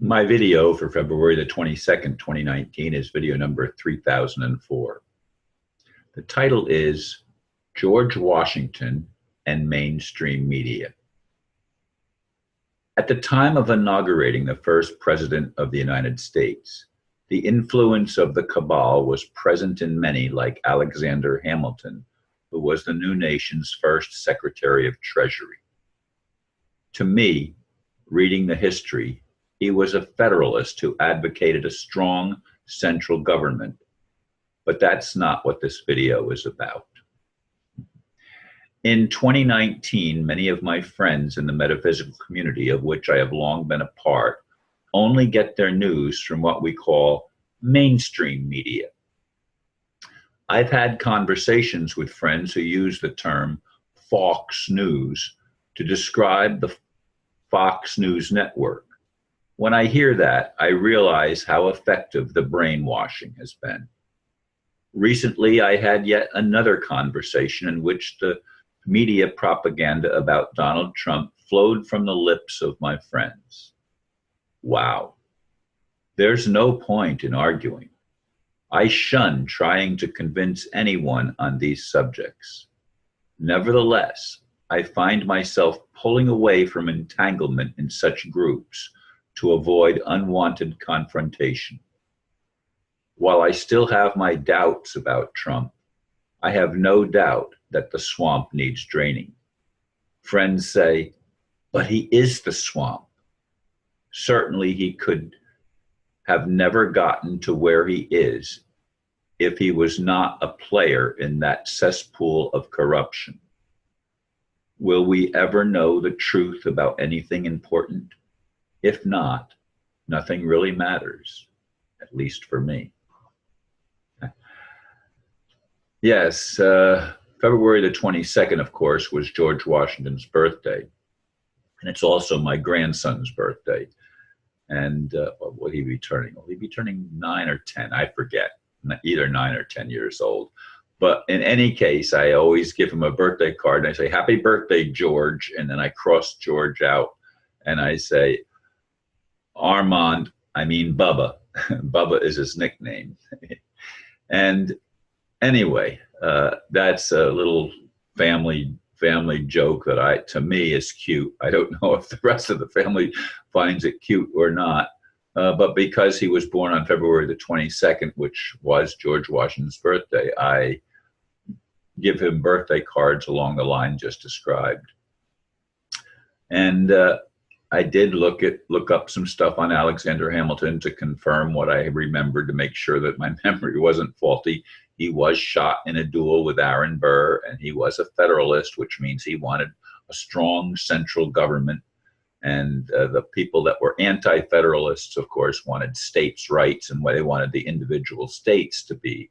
My video for February the 22nd, 2019 is video number 3004. The title is George Washington and Mainstream Media. At the time of inaugurating the first president of the United States, the influence of the cabal was present in many, like Alexander Hamilton, who was the new nation's first Secretary of Treasury. To me, reading the history, he was a Federalist who advocated a strong central government, but that's not what this video is about. In 2019, many of my friends in the metaphysical community, of which I have long been a part, only get their news from what we call mainstream media. I've had conversations with friends who use the term Fox News to describe the Fox News network. When I hear that, I realize how effective the brainwashing has been. Recently, I had yet another conversation in which the media propaganda about Donald Trump flowed from the lips of my friends. Wow. There's no point in arguing. I shun trying to convince anyone on these subjects. Nevertheless, I find myself pulling away from entanglement in such groups to avoid unwanted confrontation. While I still have my doubts about Trump, I have no doubt that the swamp needs draining. Friends say, but he is the swamp. Certainly he could have never gotten to where he is if he was not a player in that cesspool of corruption. Will we ever know the truth about anything important? If not, nothing really matters, at least for me. Yes, February the 22nd, of course, was George Washington's birthday. And it's also my grandson's birthday. And what will he be turning? Will he be turning 9 or 10? I forget, either 9 or 10 years old. But in any case, I always give him a birthday card and I say, happy birthday, George. And then I cross George out and I say, Armand, I mean Bubba. Bubba is his nickname. And anyway, that's a little family joke that to me is cute. I don't know if the rest of the family finds it cute or not, but because he was born on February the 22nd, which was George Washington's birthday, I give him birthday cards along the line just described. And I did look up some stuff on Alexander Hamilton to confirm what I remembered, to make sure that my memory wasn't faulty. He was shot in a duel with Aaron Burr, and he was a Federalist, which means he wanted a strong central government. And the people that were anti-Federalists, of course, wanted states' rights, and they wanted the individual states to be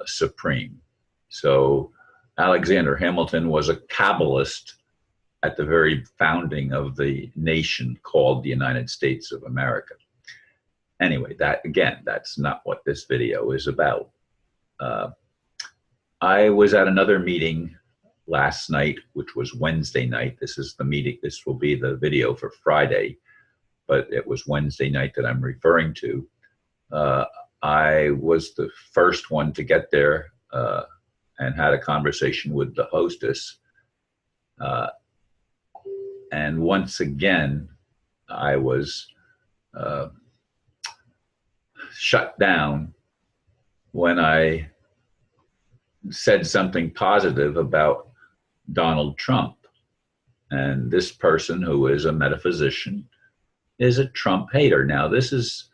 supreme. So Alexander Hamilton was a cabalist at the very founding of the nation called the United States of America. Anyway, that's not what this video is about. I was at another meeting last night, which was Wednesday night. This is the meeting. This will be the video for Friday, but it was Wednesday night that I'm referring to. I was the first one to get there and had a conversation with the hostess. And once again, I was shut down when I said something positive about Donald Trump. And this person, who is a metaphysician, is a Trump hater. Now, this has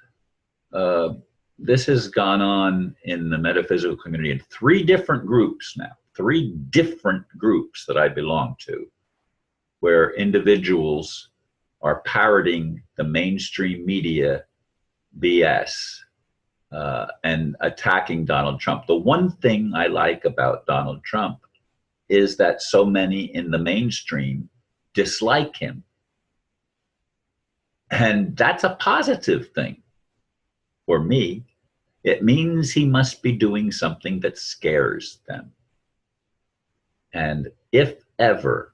gone on in the metaphysical community in 3 different groups now, 3 different groups that I belong to, where individuals are parroting the mainstream media BS and attacking Donald Trump. The one thing I like about Donald Trump is that so many in the mainstream dislike him. And that's a positive thing for me. It means he must be doing something that scares them. And if ever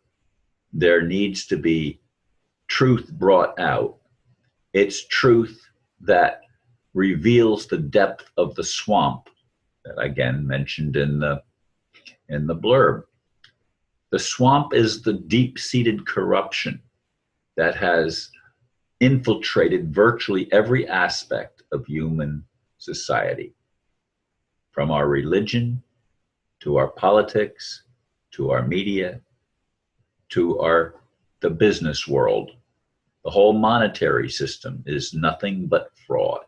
there needs to be truth brought out, It's truth that reveals the depth of the swamp that I again mentioned in the blurb. The swamp is the deep-seated corruption that has infiltrated virtually every aspect of human society, from our religion to our politics to our media to the business world. The whole monetary system is nothing but fraud.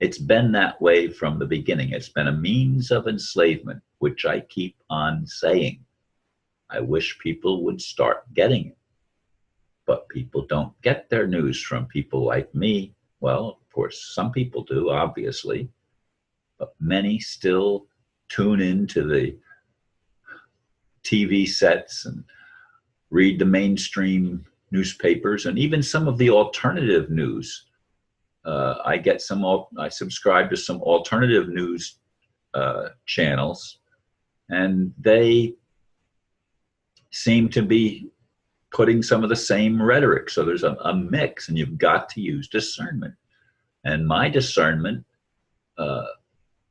It's been that way from the beginning. It's been a means of enslavement, which I keep on saying. I wish people would start getting it. But people don't get their news from people like me. Well, of course, some people do, obviously, but many still tune into the TV sets and read the mainstream newspapers and even some of the alternative news. I subscribe to some alternative news channels, and they seem to be putting some of the same rhetoric. So there's a mix, and you've got to use discernment. And my discernment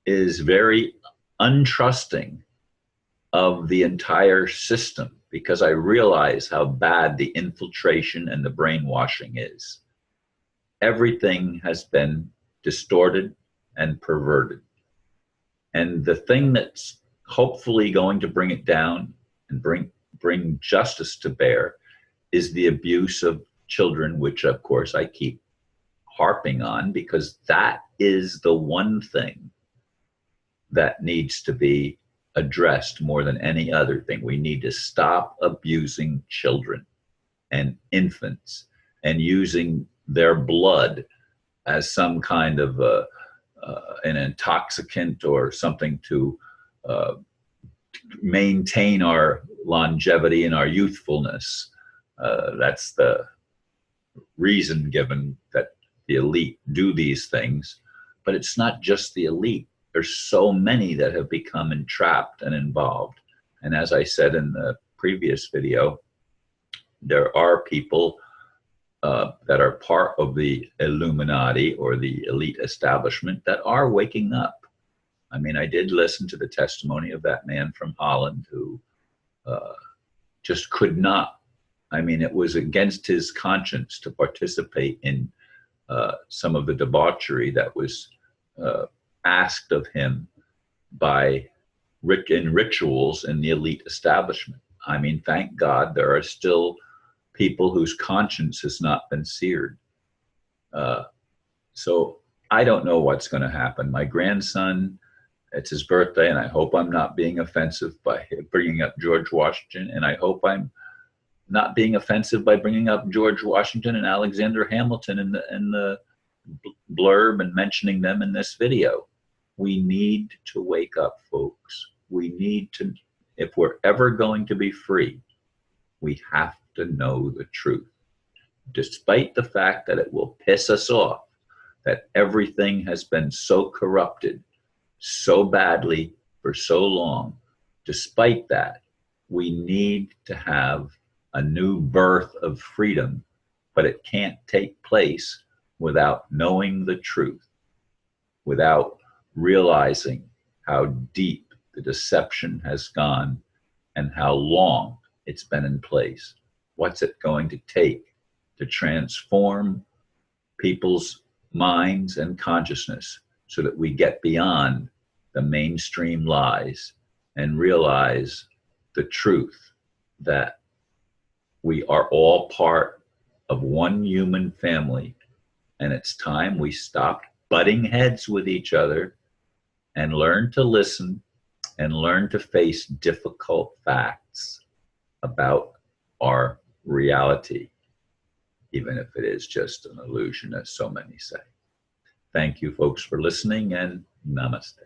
is very untrusting of the entire system, because I realize how bad the infiltration and the brainwashing is. Everything has been distorted and perverted. And the thing that's hopefully going to bring it down and bring justice to bear is the abuse of children, which of course I keep harping on, because that is the one thing that needs to be addressed more than any other thing. We need to stop abusing children and infants and using their blood as some kind of an intoxicant or something to maintain our longevity and our youthfulness. That's the reason given that the elite do these things. But it's not just the elite. There's so many that have become entrapped and involved. And as I said in the previous video, there are people that are part of the Illuminati or the elite establishment that are waking up. I mean, I did listen to the testimony of that man from Holland who just could not. I mean, it was against his conscience to participate in some of the debauchery that was asked of him by rituals in the elite establishment. I mean, thank God there are still people whose conscience has not been seared. So I don't know what's going to happen. My grandson, it's his birthday, and I hope I'm not being offensive by bringing up George Washington, and I hope I'm not being offensive by bringing up George Washington and Alexander Hamilton in the blurb and mentioning them in this video. We need to wake up, folks. We need to, if we're ever going to be free, we have to know the truth, despite the fact that it will piss us off that everything has been so corrupted so badly for so long. Despite that, we need to have a new birth of freedom, but it can't take place without knowing the truth, without realizing how deep the deception has gone and how long it's been in place. What's it going to take to transform people's minds and consciousness so that we get beyond the mainstream lies and realize the truth that we are all part of one human family, and it's time we stopped butting heads with each other and learn to listen and learn to face difficult facts about our reality, even if it is just an illusion, as so many say. Thank you, folks, for listening, and namaste.